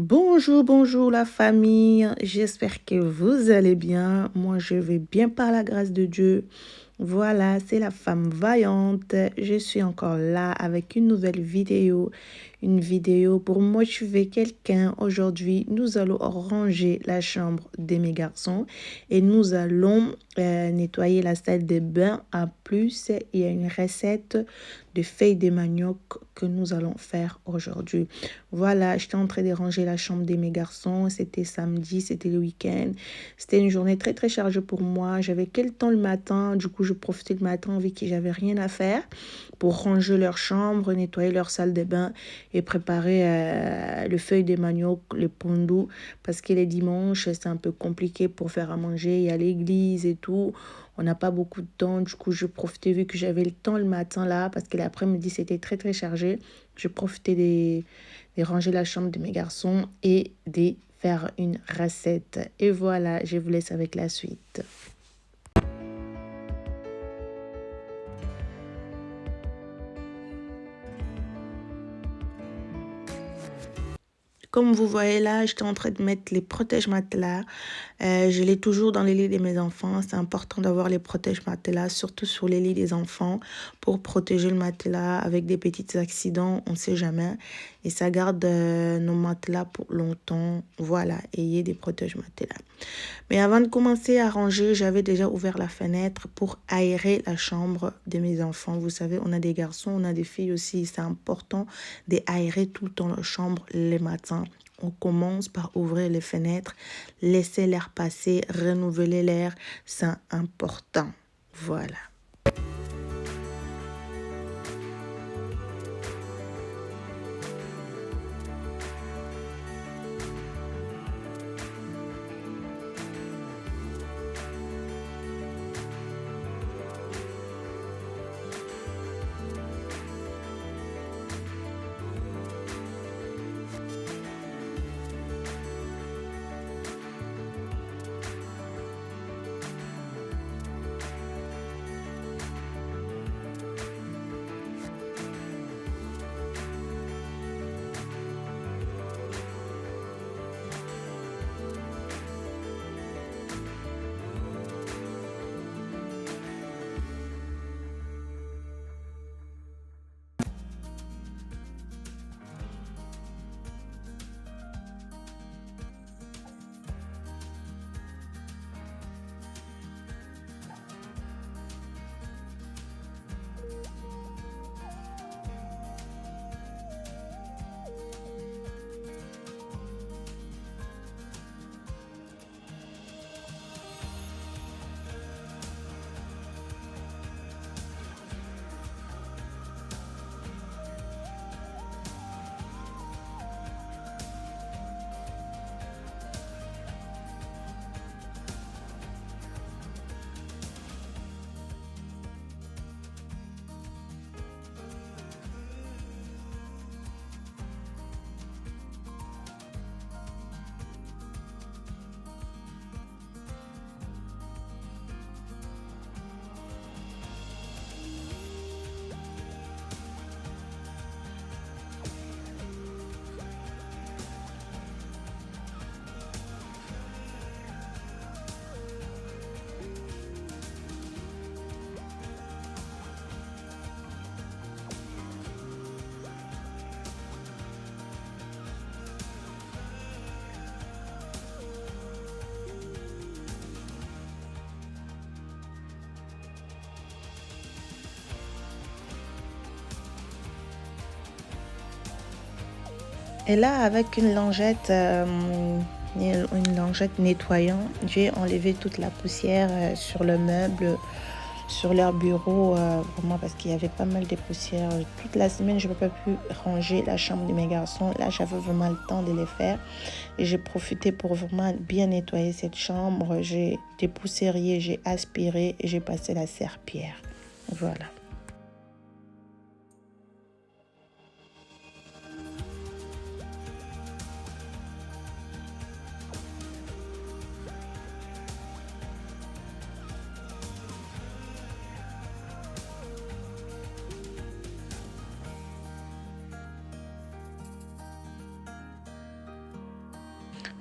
Bonjour, bonjour la famille. J'espère que vous allez bien. Moi, je vais bien par la grâce de Dieu. Voilà, c'est la femme vaillante. Je suis encore là avec une nouvelle vidéo. Une vidéo pour motiver quelqu'un. Aujourd'hui, nous allons ranger la chambre de mes garçons et nous allons nettoyer la salle de bain. En plus, il y a une recette de feuilles de manioc que nous allons faire aujourd'hui. Voilà, j'étais en train de ranger la chambre de mes garçons. C'était samedi, c'était le week-end. C'était une journée très très chargée pour moi. J'avais quel temps le matin. Du coup, je profitais le matin vu que j'avais rien à faire pour ranger leur chambre, nettoyer leur salle de bain et préparer le feuille de manioc, le pondou. Parce que les dimanches, c'est un peu compliqué pour faire à manger. Il y a l'église et tout. On n'a pas beaucoup de temps. Du coup, je profitais vu que j'avais le temps le matin là parce que l'après-midi, c'était très très chargé. Je profitais de ranger la chambre de mes garçons et de faire une recette. Et voilà, je vous laisse avec la suite. Comme vous voyez là, j'étais en train de mettre les protège-matelas. Je l'ai toujours dans les lits de mes enfants. C'est important d'avoir les protège-matelas, surtout sur les lits des enfants, pour protéger le matelas avec des petits accidents. On ne sait jamais. Et ça garde nos matelas pour longtemps. Voilà, ayez des protège-matelas. Mais avant de commencer à ranger, j'avais déjà ouvert la fenêtre pour aérer la chambre de mes enfants. Vous savez, on a des garçons, on a des filles aussi. C'est important d'aérer tout le temps la chambre les matins. On commence par ouvrir les fenêtres, laisser l'air passer, renouveler l'air. C'est important. Voilà. Et là, avec une lingette nettoyant, j'ai enlevé toute la poussière sur le meuble, sur leur bureau, vraiment parce qu'il y avait pas mal de poussière. Toute la semaine, je n'avais pas pu ranger la chambre de mes garçons. Là, j'avais vraiment le temps de les faire. Et j'ai profité pour vraiment bien nettoyer cette chambre. J'ai dépoussiéré, j'ai aspiré et j'ai passé la serpillière. Voilà.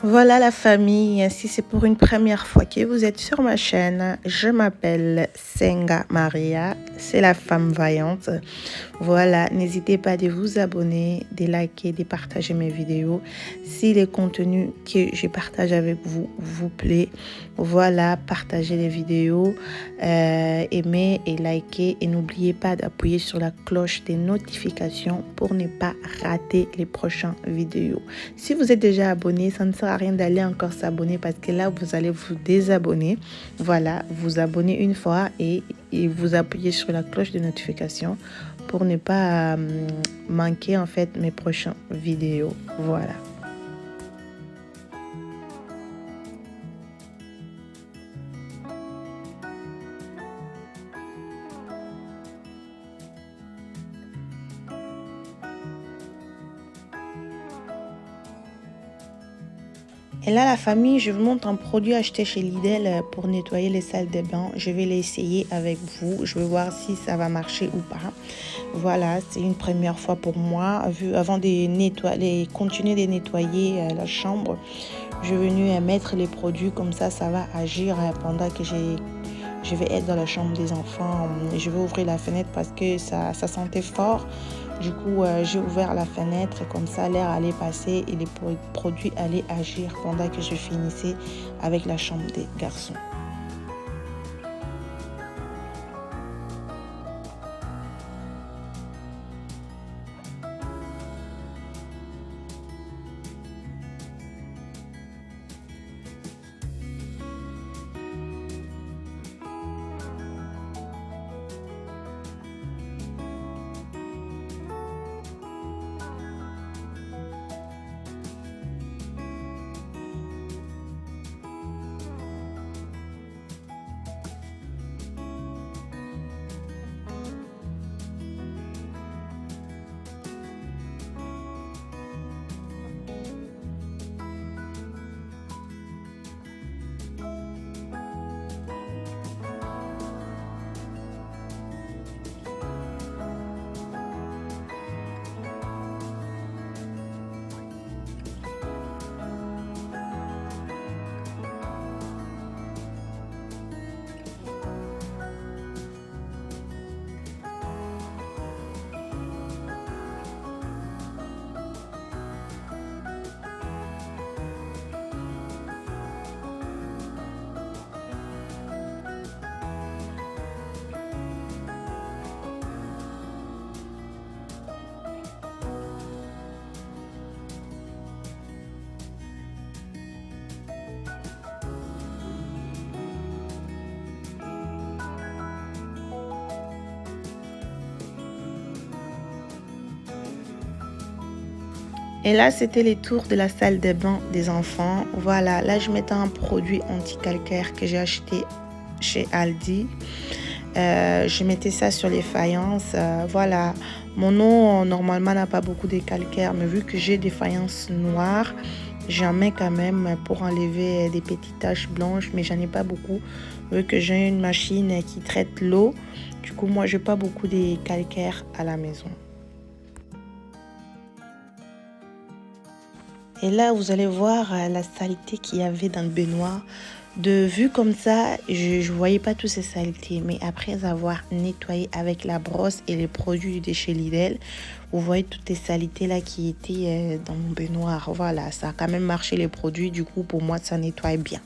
Voilà la famille, si c'est pour une première fois que vous êtes sur ma chaîne, je m'appelle Senga Maria, c'est la femme vaillante. Voilà, n'hésitez pas de vous abonner, de liker, de partager mes vidéos. Si les contenus que je partage avec vous vous plaît, voilà, partagez les vidéos, aimez et likez. Et n'oubliez pas d'appuyer sur la cloche des notifications pour ne pas rater les prochaines vidéos. Si vous êtes déjà abonné, ça ne sert à rien d'aller encore s'abonner parce que là, vous allez vous désabonner. Voilà, vous abonnez une fois et vous appuyez sur la cloche de notification pour ne pas manquer en fait mes prochaines vidéos. Voilà. Et là, la famille, je vous montre un produit acheté chez Lidl pour nettoyer les salles de bain. Je vais l'essayer avec vous. Je vais voir si ça va marcher ou pas. Voilà, c'est une première fois pour moi. Avant de continuer de nettoyer la chambre, je vais venir mettre les produits. Comme ça va agir pendant que je vais être dans la chambre des enfants. Je vais ouvrir la fenêtre parce que ça sentait fort. Du coup, j'ai ouvert la fenêtre, comme ça l'air allait passer et les produits allaient agir pendant que je finissais avec la chambre des garçons. Et là, c'était les tours de la salle de bain des enfants. Voilà, là, je mettais un produit anti-calcaire que j'ai acheté chez Aldi. Je mettais ça sur les faïences. Voilà, mon eau, normalement, n'a pas beaucoup de calcaire, mais vu que j'ai des faïences noires, j'en mets quand même pour enlever des petites taches blanches, mais j'en ai pas beaucoup, vu que j'ai une machine qui traite l'eau. Du coup, moi, j'ai pas beaucoup de calcaire à la maison. Et là, vous allez voir la saleté qu'il y avait dans le baignoire. De vue comme ça, je ne voyais pas toutes ces saletés. Mais après avoir nettoyé avec la brosse et les produits du déchet Lidl, vous voyez toutes les saletés là qui étaient dans mon baignoire. Voilà, ça a quand même marché les produits. Du coup, pour moi, ça nettoie bien.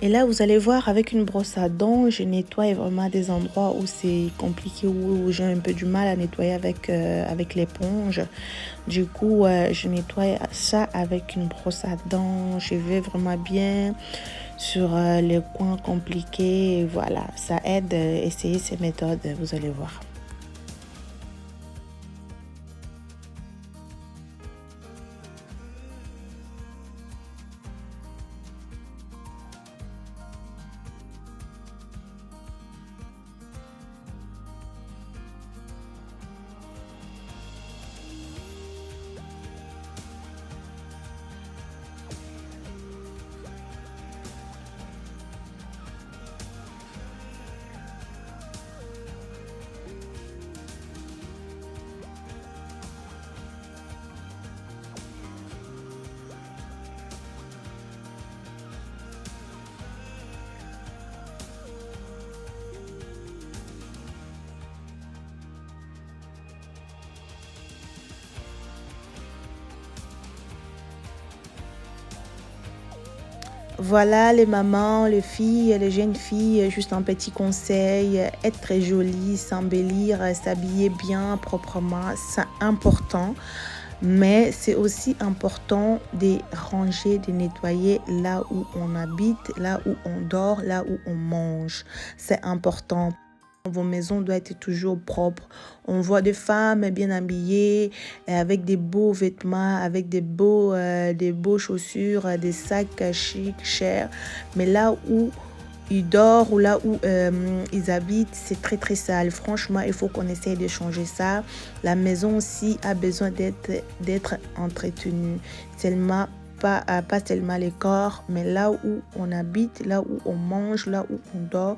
Et là, vous allez voir, avec une brosse à dents, je nettoie vraiment des endroits où c'est compliqué, où j'ai un peu du mal à nettoyer avec l'éponge. Du coup, je nettoie ça avec une brosse à dents. Je vais vraiment bien sur les coins compliqués. Et voilà, ça aide à essayer ces méthodes, vous allez voir. Voilà les mamans, les filles, les jeunes filles, juste un petit conseil, être très jolie, s'embellir, s'habiller bien, proprement, c'est important. Mais c'est aussi important de ranger, de nettoyer là où on habite, là où on dort, là où on mange. C'est important. Vos maisons doivent être toujours propres. On voit des femmes bien habillées, avec des beaux vêtements, avec des beaux chaussures, des sacs chics, chers. Mais là où ils dorment ou là où ils habitent, c'est très très sale. Franchement, il faut qu'on essaye de changer ça. La maison aussi a besoin d'être entretenue. Seulement, pas seulement les corps, mais là où on habite, là où on mange, là où on dort.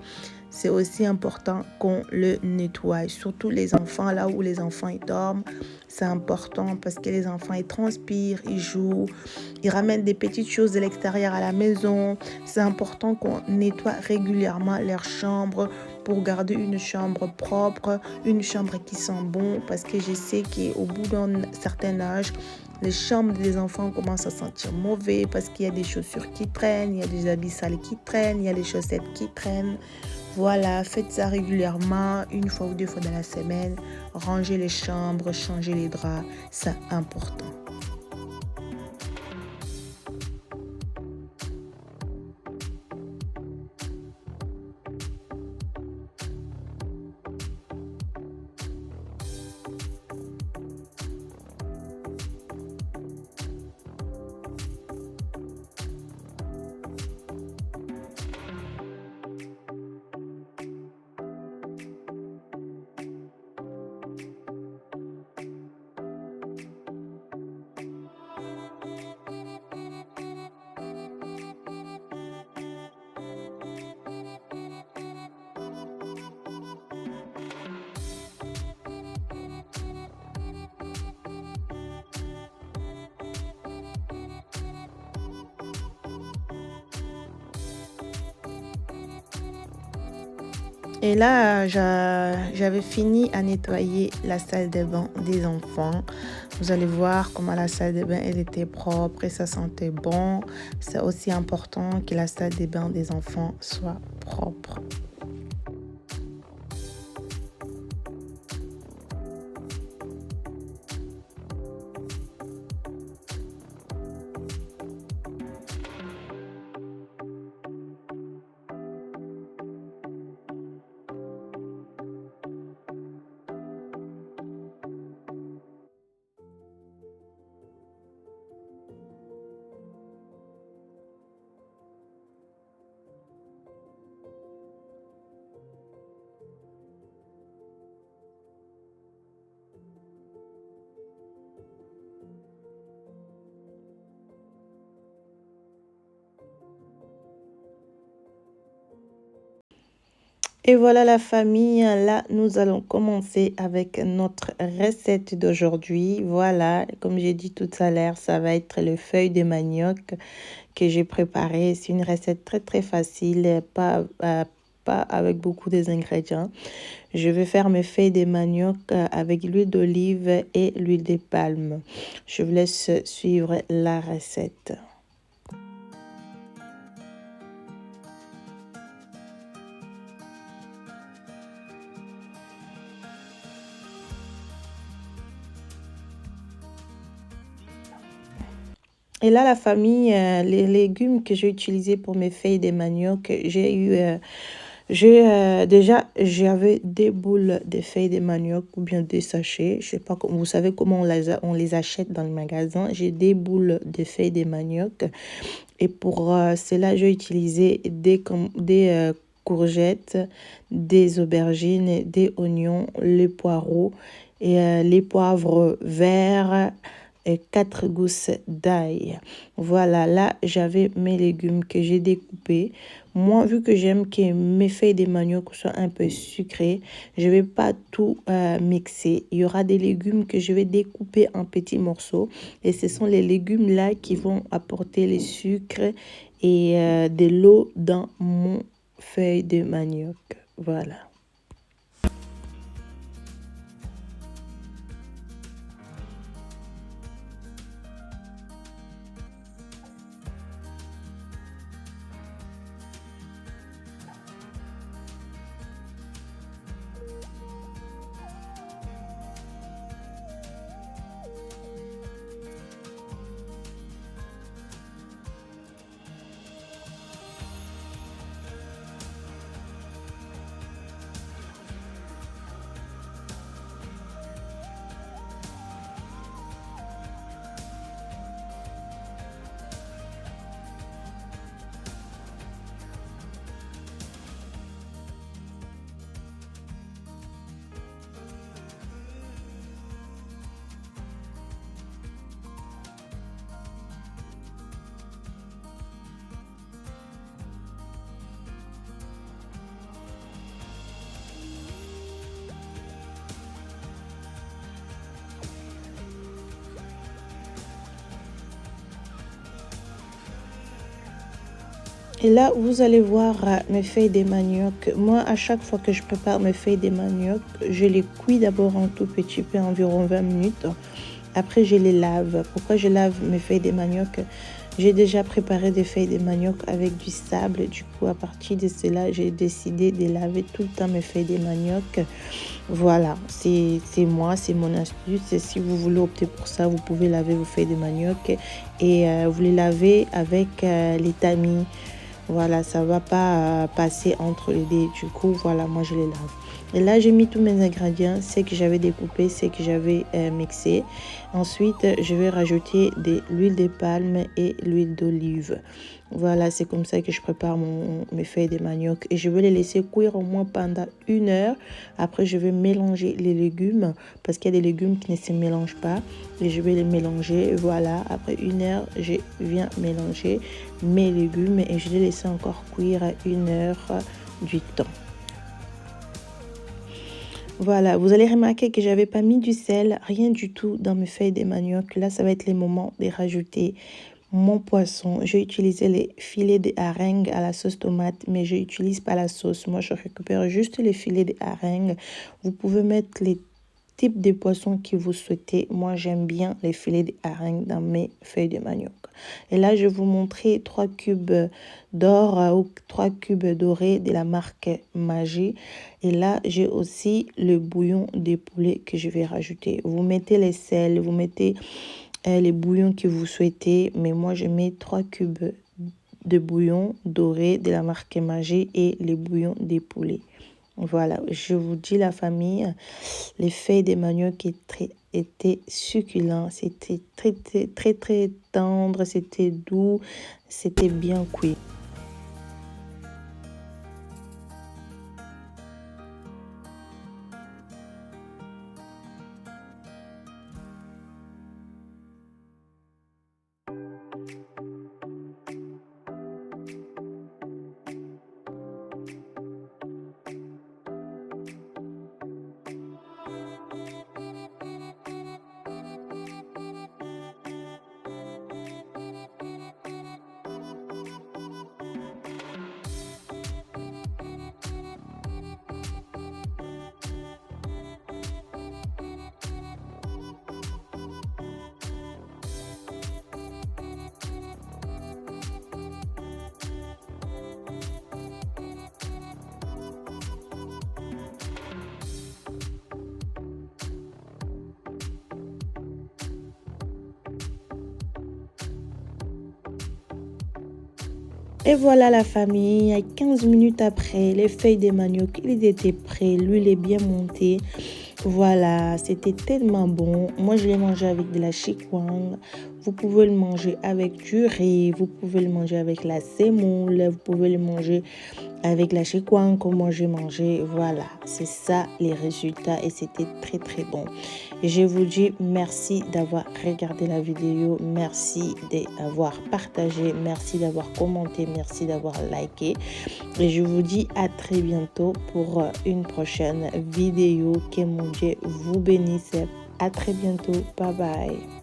C'est aussi important qu'on le nettoie, surtout les enfants, là où les enfants ils dorment. C'est important parce que les enfants ils transpirent, ils jouent, ils ramènent des petites choses de l'extérieur à la maison. C'est important qu'on nettoie régulièrement leur chambre pour garder une chambre propre, une chambre qui sent bon, parce que je sais qu'au bout d'un certain âge, les chambres des enfants commencent à sentir mauvais parce qu'il y a des chaussures qui traînent, il y a des habits sales qui traînent, il y a des chaussettes qui traînent. Voilà, faites ça régulièrement, une fois ou deux fois dans la semaine. Rangez les chambres, changez les draps, c'est important. Et là, j'avais fini à nettoyer la salle de bain des enfants. Vous allez voir comment la salle de bain, elle était propre et ça sentait bon. C'est aussi important que la salle de bain des enfants soit propre. Et voilà la famille, là nous allons commencer avec notre recette d'aujourd'hui. Voilà, comme j'ai dit tout à l'heure, ça va être les feuilles de manioc que j'ai préparées. C'est une recette très très facile, pas avec beaucoup d'ingrédients. Je vais faire mes feuilles de manioc avec l'huile d'olive et l'huile de palme. Je vous laisse suivre la recette. Et là, la famille, les légumes que j'ai utilisés pour mes feuilles de manioc, déjà, j'avais des boules de feuilles de manioc ou bien des sachets. Je sais pas, vous savez comment on les achète dans le magasin. J'ai des boules de feuilles de manioc. Et pour cela, j'ai utilisé des courgettes, des aubergines, des oignons, les poireaux et les poivres verts et 4 gousses d'ail. Voilà, là, j'avais mes légumes que j'ai découpés. Moi, vu que j'aime que mes feuilles de manioc soient un peu sucrées, je vais pas tout mixer. Il y aura des légumes que je vais découper en petits morceaux. Et ce sont les légumes là qui vont apporter le sucre et de l'eau dans mon feuille de manioc. Voilà. Et là, vous allez voir mes feuilles de manioc. Moi, à chaque fois que je prépare mes feuilles de manioc, je les cuis d'abord un tout petit peu, environ 20 minutes. Après, je les lave. Pourquoi je lave mes feuilles de manioc? J'ai déjà préparé des feuilles de manioc avec du sable. Du coup, à partir de cela, j'ai décidé de laver tout le temps mes feuilles de manioc. Voilà, c'est moi, c'est mon astuce. Et si vous voulez opter pour ça, vous pouvez laver vos feuilles de manioc et vous les lavez avec les tamis. Voilà, ça va pas passer entre les dés. Du coup, voilà, moi je les lave. Et là, j'ai mis tous mes ingrédients, c'est que j'avais découpé, c'est que j'avais mixé. Ensuite, je vais rajouter de l'huile de palme et l'huile d'olive. Voilà, c'est comme ça que je prépare mes feuilles de manioc. Et je vais les laisser cuire au moins pendant 1 heure. Après, je vais mélanger les légumes parce qu'il y a des légumes qui ne se mélangent pas. Et je vais les mélanger. Voilà, après 1 heure, je viens mélanger mes légumes et je les laisse encore cuire 1 heure du temps. Voilà, vous allez remarquer que j'avais pas mis du sel, rien du tout dans mes feuilles de manioc. Là, ça va être le moment de rajouter mon poisson. J'ai utilisé les filets de hareng à la sauce tomate, mais je n'utilise pas la sauce. Moi, je récupère juste les filets de hareng. Vous pouvez mettre les types de poissons que vous souhaitez. Moi, j'aime bien les filets de hareng dans mes feuilles de manioc. Et là, je vais vous montrer 3 cubes d'or ou 3 cubes dorés de la marque Maggi. Et là, j'ai aussi le bouillon de poulet que je vais rajouter. Vous mettez les sels, vous mettez les bouillons que vous souhaitez. Mais moi, je mets 3 cubes de bouillon doré de la marque Maggi et les bouillons de poulet. Voilà, je vous dis la famille, les feuilles de manioc étaient succulents, c'était très tendre, c'était doux, c'était bien cuit. Et voilà la famille, 15 minutes après, les feuilles de manioc, ils étaient prêts, l'huile est bien montée. Voilà, c'était tellement bon. Moi, je l'ai mangé avec de la chikwang. Vous pouvez le manger avec du riz, vous pouvez le manger avec la semoule, vous pouvez le manger avec la chikwang comme moi j'ai mangé. Voilà, c'est ça les résultats et c'était très bon. Et je vous dis merci d'avoir regardé la vidéo, merci d'avoir partagé, merci d'avoir commenté, merci d'avoir liké. Et je vous dis à très bientôt pour une prochaine vidéo. Que mon Dieu vous bénisse. À très bientôt. Bye bye.